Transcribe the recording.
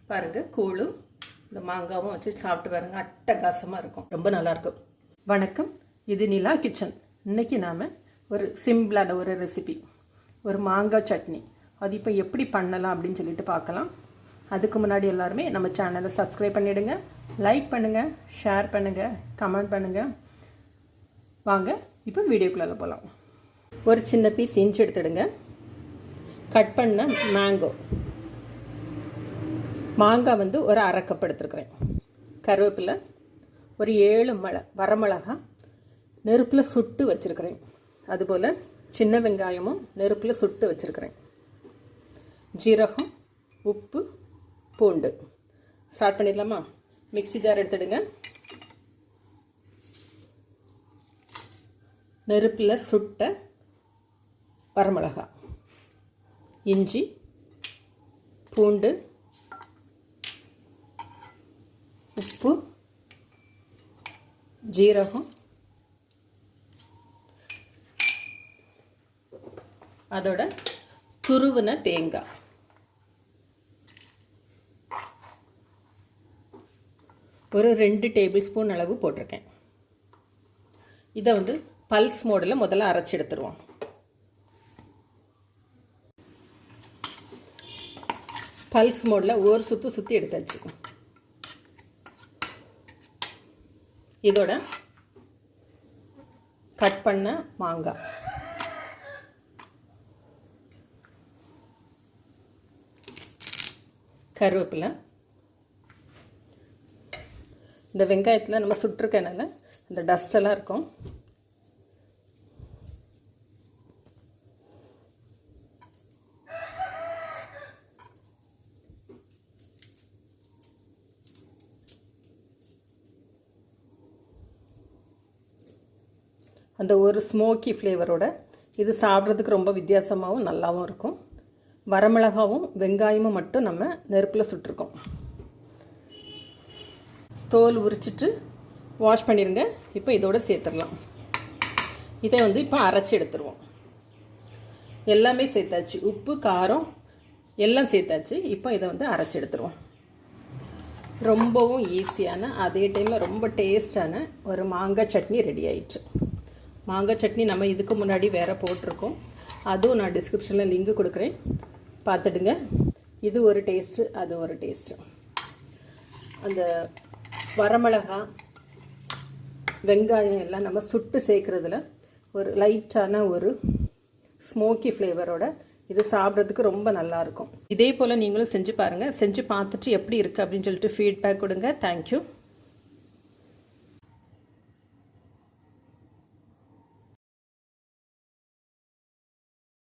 பாருங்கள், கூழும் இந்த மாங்காவும் வச்சு சாப்பிட்டு பாருங்கள், அட்டகாசமாக இருக்கும், ரொம்ப நல்லாயிருக்கும். வணக்கம், இது நிலா கிச்சன். இன்றைக்கி நாம் ஒரு சிம்பிளான ஒரு ரெசிபி, ஒரு மாங்காய் சட்னி. அது இப்போ எப்படி பண்ணலாம் அப்படின்னு சொல்லிட்டு பார்க்கலாம். அதுக்கு முன்னாடி எல்லாருமே நம்ம சேனலை சப்ஸ்கிரைப் பண்ணிவிடுங்க, லைக் பண்ணுங்கள், ஷேர் பண்ணுங்கள், கமெண்ட் பண்ணுங்கள். வாங்க இப்போ வீடியோக்குள்ளே போகலாம். ஒரு சின்ன பீஸ் இஞ்சி எடுத்துடுங்க. கட் பண்ண மாங்காய் வந்து ஒரு அரை கப் எடுத்துருக்குறேன். கருவேப்பிலை ஒரு 7 வரமிளகா நெருப்பில் சுட்டு வச்சுருக்கிறேன். அதுபோல் சின்ன வெங்காயமும் நெருப்பில் சுட்டு வச்சுருக்கிறேன். ஜீரகம், உப்பு, பூண்டு. ஸ்டார்ட் பண்ணிடலாமா? மிக்ஸி ஜார் எடுத்துடுங்க. நெருப்பில் சுட்ட வரமிளகா, இஞ்சி, பூண்டு, உப்பு, ஜீரகம், அதோட துருவின தேங்காய், ஒரு 2 டேபிள் ஸ்பூன் அளவு போட்டிருக்கேன். இதை வந்து பல்ஸ் மோடில் முதல்ல அரைச்சி எடுத்துருவோம். பல்ஸ் மோடில் ஒரு சுற்றி எடுத்தாச்சு. இதோட கட் பண்ண மாங்காய், கருவேப்பிலை, இந்த வெங்காயத்தில் நம்ம சுட்டிருக்கனால இந்த டஸ்டெல்லாம் இருக்கும். அந்த ஒரு ஸ்மோக்கி ஃப்ளேவரோட இது சாப்பிட்றதுக்கு ரொம்ப வித்தியாசமாகவும் நல்லாவும் இருக்கும். வரமிளகாவும் வெங்காயமும் மட்டும் நம்ம நெருப்பில் சுட்டிருக்கோம். தோல் உரிச்சிட்டு வாஷ் பண்ணிடுங்க. இப்போ இதோடு சேர்த்துடலாம். இதை வந்து இப்போ அரைச்சி எடுத்துருவோம். எல்லாமே சேர்த்தாச்சு, உப்பு, காரம் எல்லாம் சேர்த்தாச்சு. இப்போ இதை வந்து அரைச்சி எடுத்துருவோம். ரொம்பவும் ஈஸியான, அதே டைமில் ரொம்ப டேஸ்டான ஒரு மாங்காய் சட்னி ரெடி ஆயிடுச்சு. மாங்காய் சட்னி நம்ம இதுக்கு முன்னாடி வேறு போட்டிருக்கோம், அதுவும் நான் டிஸ்கிரிப்ஷனில் லிங்க் கொடுக்குறேன், பார்த்துடுங்க. இது ஒரு டேஸ்ட்டு, அது ஒரு டேஸ்ட்டு. அந்த வரமிளகா வெங்காயம் எல்லாம் நம்ம சுட்டு சேர்க்குறதுல ஒரு லைட்டான ஒரு ஸ்மோக்கி ஃப்ளேவரோட இது சாப்பிட்றதுக்கு ரொம்ப நல்லாயிருக்கும். இதே போல் நீங்களும் செஞ்சு பாருங்கள். செஞ்சு பார்த்துட்டு எப்படி இருக்குது அப்படின்னு சொல்லிட்டு ஃபீட்பேக் கொடுங்க. தேங்க்யூ.